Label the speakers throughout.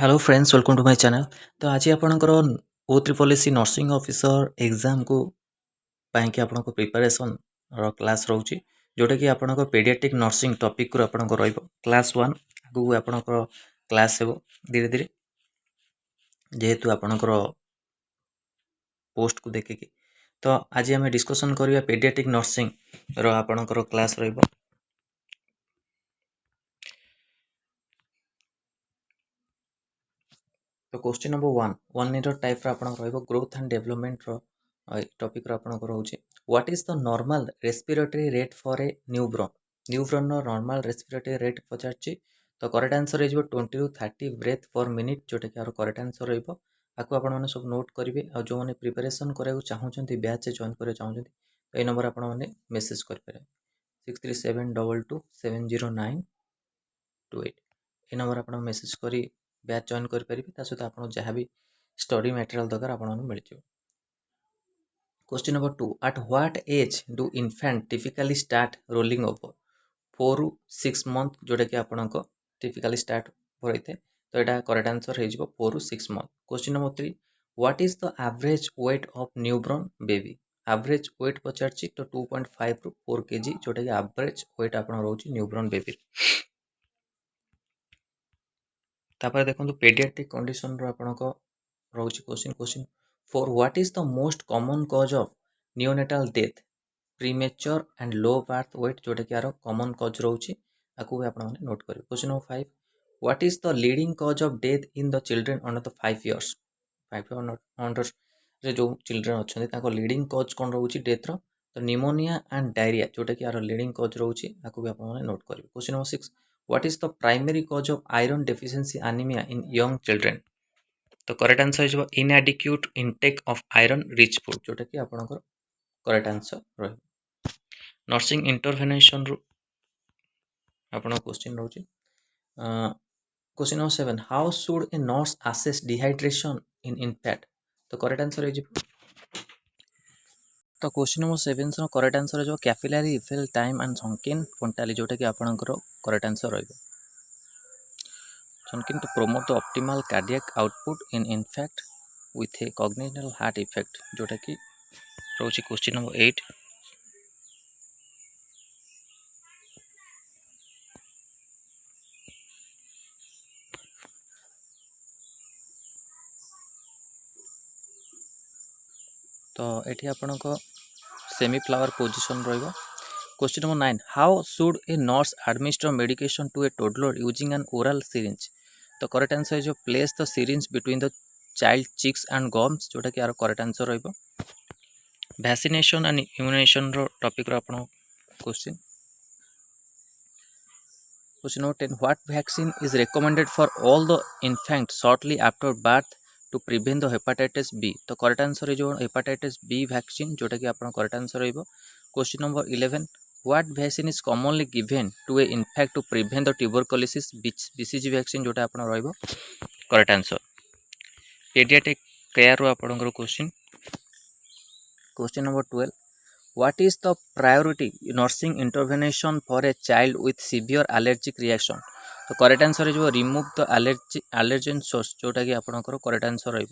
Speaker 1: Hello friends, welcome to my channel. तो आज आपणकर O triple S C nursing officer exam को पाइक आपण प्रिपरेशन क्लास रोचे जोटा कि आपणकर पेडियाट्रिक नर्सिंग टॉपिक रो आपणकर रहइबो क्लास 1 आगु आपणकर क्लास हेबो धीरे धीरे जेहेतु आपणकर पोस्ट को देखिकी। तो आज आम डिस्कसन करबा पेडियाट्रिक नर्सिंग रो आपणकर क्लास रहइबो। तो question number 1 year type growth and development topic रोचे what is the normal respiratory rate for a newborn. Newborn normal respiratory rate पचार। तो करेक्ट आंसर हो 20 to 30 ब्रेथ पर मिनिट जोटा कि करेक्ट आंसर आपको आपने सब नोट करेंगे। आ जो मैंने प्रिपेरेसन कराया चाहते बैच जॉइन करा चाहते तो ये नंबर आपने मेसेज करेंगे 6372270928 ये नंबर आप मेसेज कर बैच जॉइन करेंगे। सहित आप जहाँ भी स्टडी मटेरियल दरकार आपको मिल जाए। Question number 2 at what age do infant typically start rolling over 4 to 6 month जोटा कि आपको टिपिकली स्टार्ट होता है। तो यहाँ करेक्ट आंसर हो 4 to 6 month. Question number 3 what is the average weight of newborn baby. Average weight पचार तो 2.5 to 4 kg जोटा कि एवरेज वेट आप रोचे न्यूब्रॉन बेबी। तापर देखो पेडियाट्रिक कंडीशन रो रोचे question 4 what is the most common cause of neonatal death premature and low birth weight जोटा कि यार कॉमन कॉज रोचे आपको आप नोट करेंगे। Question number 5 what is the leading cause of death in the children under the 5 years 5 under रे जो children अच्छा लीडिंग कॉज कौन रोचे डेथ रो। तो निमोनिया एंड डायरिया जोटा कि यार लीडिंग कॉज रोचे आपको भी आप नोट करेंगे। Question number 6 what is the primary cause of iron deficiency anaemia in young children. तो करेक्ट आंसर हो inadequate intake of iron rich food जोटा कि आपनकर करेक्ट आंसर रही। नर्सिंग इंटरवेंशन रु आपण क्वेश्चन रोचे question number 7 how should a nurse assess dehydration in infant. तो करेक्ट आंसर हो तो क्वेश्चन नंबर 7 करेक्ट आंसर हो कैपिलरी रिफिल टाइम एंड संकिन फोंटाली जोटा कि आपनकर करेक्ट आंसर रही। संकिन to promote the optimal cardiac output in infant with a cognitive heart effect जोटा कि रोचे क्वेश्चन नंबर 8। तो ये आपणक सेमी फ्लावर पोजिशन रही। Question number 9 how should a nurse administer medication to a toddler using an oral syringe. तो correct answer जो place the syringe between the child cheeks and gums जोटा कि यार correct answer रही। Vaccination and immunisation topic रो आपण question question number 10 what vaccine is recommended for all the infant shortly after birth to prevent the hepatitis B. तो correct answer जो hepatitis B vaccine जोटा कि आप करेक्ट आंसर रही। Question number 11 what vaccine is commonly given to a infant to prevent the tuberculosis BCG vaccine जोटा आप रही correct answer. Paediatric care रो आपनकर question question number 12 what is the priority nursing intervention for a child with severe allergic reaction। तो correct answer जो remove the allergen source जोटा कि आपनकर करेक्ट आंसर रही।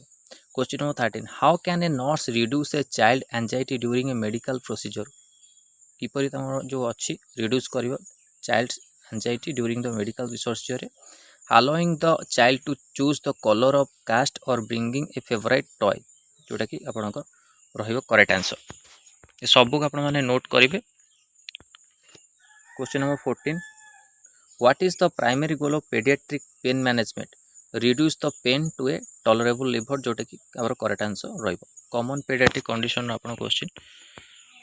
Speaker 1: Question number 13 how can a nurse reduce a child anxiety during a medical procedure. किपरि तमर जो अच्छी रिड्यूस करिवो child anxiety during the medical procedure allowing the child to choose the color of cast or bringing a favorite toy जोटा कि आपनकर रहिबो correct answer. ये सब को आपण माने नोट करेंगे। Question number 14 what is the primary goal of paediatric pain management reduce the pain to a tolerable level जोटा कि आवर करेक्ट आंसर रहिबो कॉमन पेडियाट्रिक कंडीशन आपण question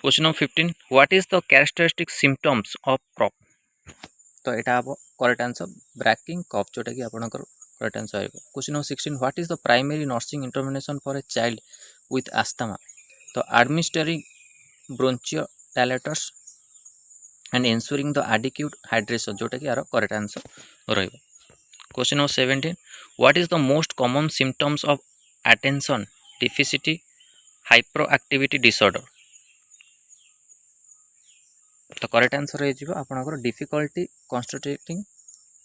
Speaker 1: question number 15 what is the characteristic symptoms of cough. तो यहाँ हम correct answer breaking कफ जोटा कि आपनकर करेक्ट आंसर रहिबो। Question number 16 what is the primary nursing intervention for a child with asthma. तो administering bronchodilators and ensuring the adequate hydration जोटा कि यार करेक्ट आंसर रही। Question number 17 what is the most common symptoms of attention deficit hyperactivity disorder. तो correct answer रही आपनकर difficulty concentrating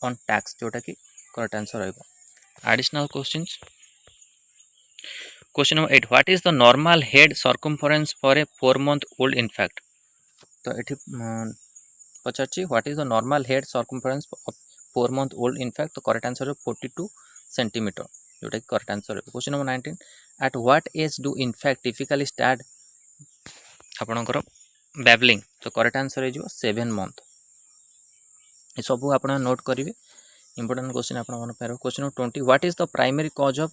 Speaker 1: on task जोटा कि करेक्ट आंसर रही। Additional questions. Question number 8. What is the normal head circumference for a 4-month old infant? तो एठी पचारछि what is the normal head circumference of 4-month old infant तो correct answer 42 centimetre जोटा कि correct answer है। Question number 19. At what age do infant typically start आपणकर babbling तो correct answer है 7 month। ये सब आप नोट करेंगे इंपोर्टेंट क्वेश्चन आप मन पार। Question number 20. What is the primary cause of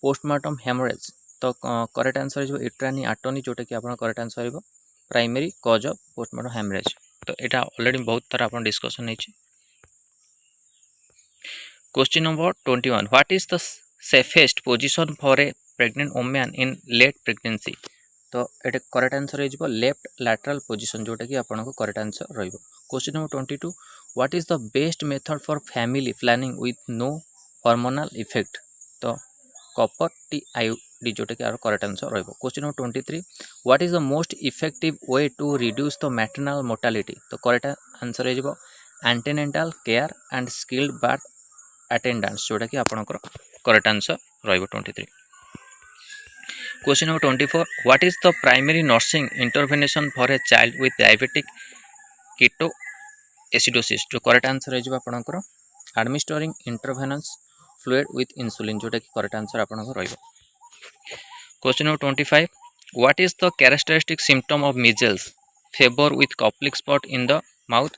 Speaker 1: postpartum haemorrhage तो करेक्ट आंसर है इट्रानी आटोनी जोटा कि आप करेक्ट आंसर है primary cause of postpartum haemorrhage. तो यहाँ ऑलरेडी बहुत तरह आप डिस्कसन नहीं। Question number 21. What is the safest position for a pregnant women in late pregnancy तो ये करेक्ट आंसर हो लेफ्ट लैटरल पोजिशन जोटा कि आपको करेक्ट आंसर रहिबो। Question number 22. What is the best method for family planning with no hormonal effect तो copper T IUD जोटा कि करेक्ट आंसर रहिबो। Question number 23. What is the most effective way to reduce the maternal mortality तो correct answer हो antenatal care and skilled birth attendance जोटा कि आपनकर correct answer रहिबो 23। Question number 24. What is the primary nursing intervention for a child with diabetic keto acidosis जो correct answer है आपनकर administering intravenous fluid with insulin जोटा कि करेक्ट आंसर आपनकर रहिबो। Question number 25. What is the characteristic symptom of measles favour with Koplik spot in the mouth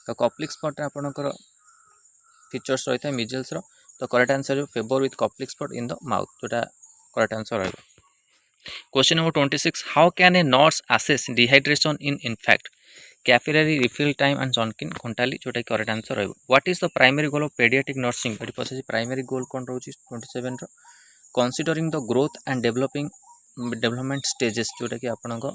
Speaker 1: तो Koplik spot आपनकर features रही है मिजल्स तो correct answer favour with Koplik spot in the mouth जोटा correct answer रहिबो। Question number 26. How can a nurse access dehydration in in fact capillary refill time and जॉनकिन घंटाली जोटा कि करेक्ट आंसर रहिबो। What is the primary goal of paediatric nursing ये पछे primary goal कोन रहउची 27 रो considering the growth and development stages जोटा कि आपनको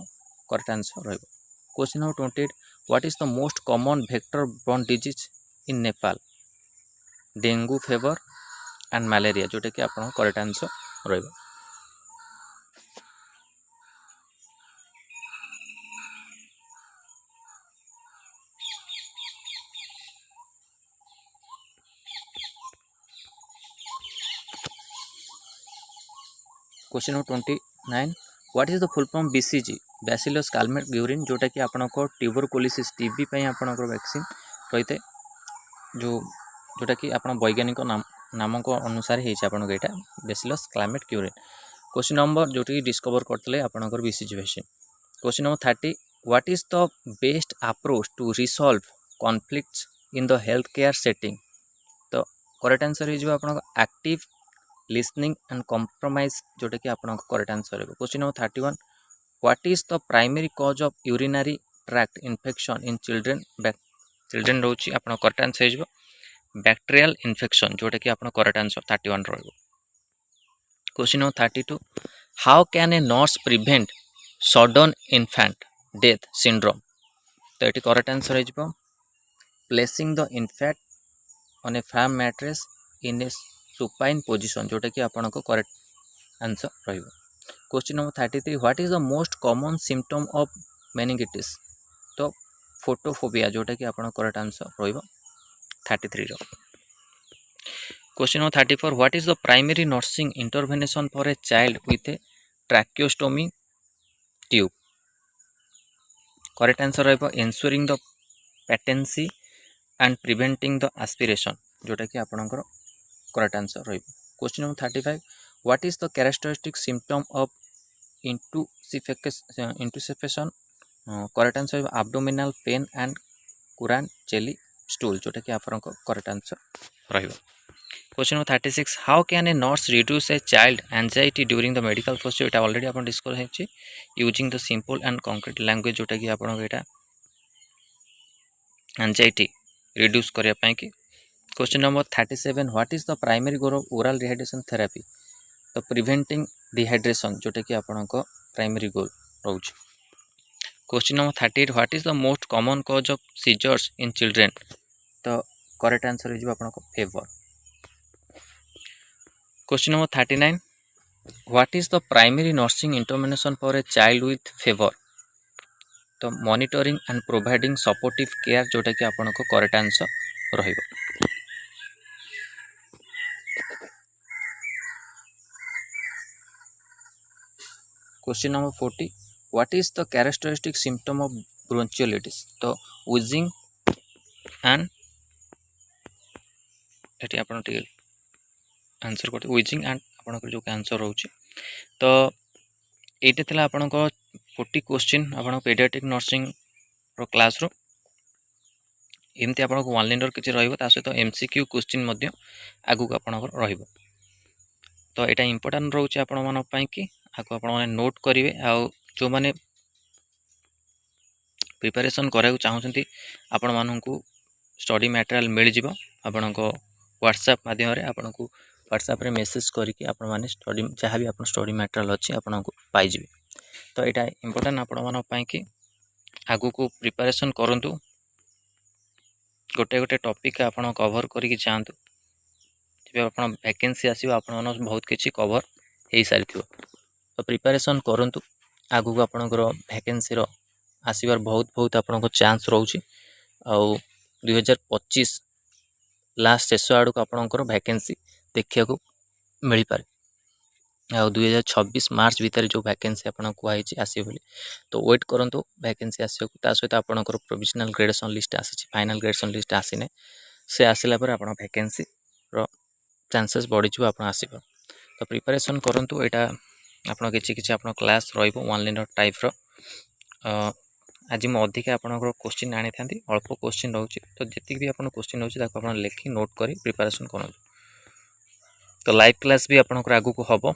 Speaker 1: करेक्ट आंसर रहिबो। Question number 28. What is the most common vector borne disease in Nepal dengue fever and malaria जोटा कि आपको करेक्ट आंसर रहिबो। Question number 29. What is the full form BCG bacillus Calmette Guérin जोटा कि आपको ट्यूबरकुलोसिस टीबी आपनकर vaccine रही है जो जोटा कि आप वैज्ञानिक नाम को अनुसार होगा यहाँ bacillus Calmette Guerin. Question number जोटा कि डिस्कवर करते आपनकर BCG vaccine. Question number 30. What is the best approach to resolve conflicts in the health care setting तो करेक्ट आंसर हो एक्टिव लिसनिंग एंड कॉम्प्रोमाइज जोटा कि आपको करेक्ट आंसर है। Question number 31. What is the primary cause of urinary tract infection in children रोची आपन correct answer हो bacterial infection जोटा कि आपन करेक्ट आंसर 31 रहिबो। Question number 32. How can a nurse prevent sudden infant death syndrome तो ये करेक्ट आंसर हो placing the infant on a firm mattress in a supine position जोटा कि आपको करेक्ट आंसर रहिबो। Question number 33. What is the most common symptom of meningitis तो photophobia जोटा कि आपको करेक्ट आंसर रहिबो 33 रो। Question number 34. What is the primary nursing intervention for a child with a tracheostomy tube correct answer रहिबो ensuring the patency and preventing the aspiration जोटा कि आपनकर करेक्ट आंसर रहिबो। Question number 35. What is the characteristic symptom of intussusception correct answer abdominal pain and currant jelly stool जोटा कि आपको correct answer रहिबो। Question number 36. How can a nurse reduce a child anxiety during the medical procedure এটা already आपण discuss हेछि using the simple and concrete language जोटा कि आपन एटा एंजाइटी रिड्यूस करिया पई कि। Question number 37. What is the primary goal of oral rehydration therapy तो प्रिवेंटिंग डिहाइड्रेशन जोटा कि आपनको प्राइमरी गोल रोच। Question number 38. What is the most common cause of seizures in children तो करेक्ट आंसर हो आपनको fever. Question number 39. What is the primary nursing intervention for a child with fever तो monitoring and providing supportive care जोटा कि आपनको correct answer रहिबो। Question number 40 what is the characteristic symptom of bronchiolitis तो wheezing and ये आप answer करते wheezing and आपंकर जो आंसर रोचे तो ये था आपण 40 क्वेश्चन आप पेडियाट्रिक नर्सिंग क्लास रो एमती आप वन लाइनर किसी सहित एमसीक्यू क्वेश्चन आगू आपंकर रही तो यहाँ इंपोर्टाट रोचे आपण मानी कि आपको आप नोट करेंगे आउ जो मैंने प्रिपरेशन करा चाहते आपण मानू स्टडी मटेरियल मिल जाव आपण व्हाट्सएप माध्यम आपन को व्हाट्सएप रे मेसेज करके आपण माने स्टडी जहाँ भी आप स्टडी मटेरियल अच्छी आपन को पाइबे तो यहाँ इंपोर्टाट आपण मानी कि आगू को प्रिपरेशन करूँ गोटे गोटे टॉपिक आपन कवर करके जातु आप वैकेंसी आसो आप बहुत किसी कवर हो सारी तो प्रिपरेशन करूँ आगू को आपंकर वैकेंसी आसबार बहुत बहुत आपन चांस रोचे आउ 2025 लास्ट शेष आड़ को आपंकर वैकेंसी देखा मिल पारे आ 2026 मार्च भितर जो वैकेंसी आपन कहुई आसो बोली तो वेट करूँ वैकेंसी आसो सहित आपंकर प्रोविजनल ग्रेडेशन लिस्ट आसी फाइनल ग्रेडेशन लिस्ट आसीने से आसला आप वैकेंसी चांसेस बढ़ी आप आसब तो प्रिपरेशन करूँ यहाँ आप किसी आप क्लास वन लाइनर टाइप आज मुझे अधिका आपंकर क्वेश्चन आनी था अल्प क्वेश्चन रोचे तो जी भी आप क्वेश्चन रोचे आप लिखी नोट कर प्रिपरेशन करूँ तो लाइव क्लास भी आपंकर आगू को हम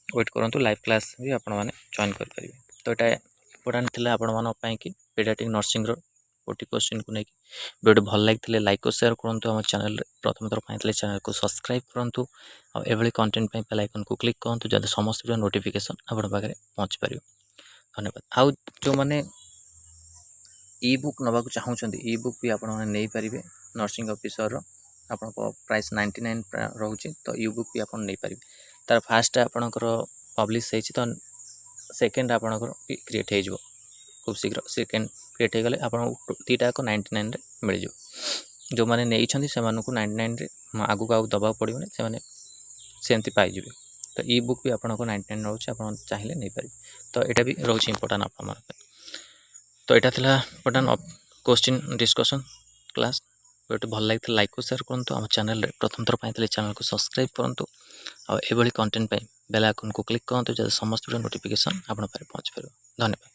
Speaker 1: वेट करूँ लाइव क्लास भी आप जॉइन करेंगे तो यहाँ इंपोर्टाट थी आपण कि पेडियाट्रिक नर्सिंग 40 क्वेश्चन को लेकिन वीडियो भल लगी लाइक और शेयर करूँ आम चैनल प्रथम थर पाई चैनल को सब्सक्राइब करूँ आए कंटेंट बेल आइकन को क्लिक करूँ जब समस्त नोटिफिकेशन आप पाखे पहुँच पार धन्यवाद आउ जो मैंने ई बुक नवाक चाहूँगी ई बुक भी आपने पारे नर्सिंग ऑफिसर आप प्राइस 99 रोचे तो ई बुक भी आप नहीं पारे तार फास्ट आपणकर पब्लिश तो सेकेंड आपणकर क्रिएट हो खूब शीघ्र सेकेंड क्रिएट हो गले आप दीटा 99 मिल जाव जो मैंने नहीं से 99 आगू आगे दबा पड़ो से सेमती पाइबे तो ई बुक भी आपको 99 रोचे आप चाहिए नहीं पारे तो यहाँ भी रोचे इंपोर्टाट आप तो यहाँ था important question discussion class video भल लगी लाइक और शेयर करूँ आम चैनल प्रथम थर पाई चैनल को सब्सक्राइब करूँ आए कंटेंट बेल आइकन को क्लिक करूँ जब समस्त नोटिफिकेशन आप पहुँच पार धन्यवाद।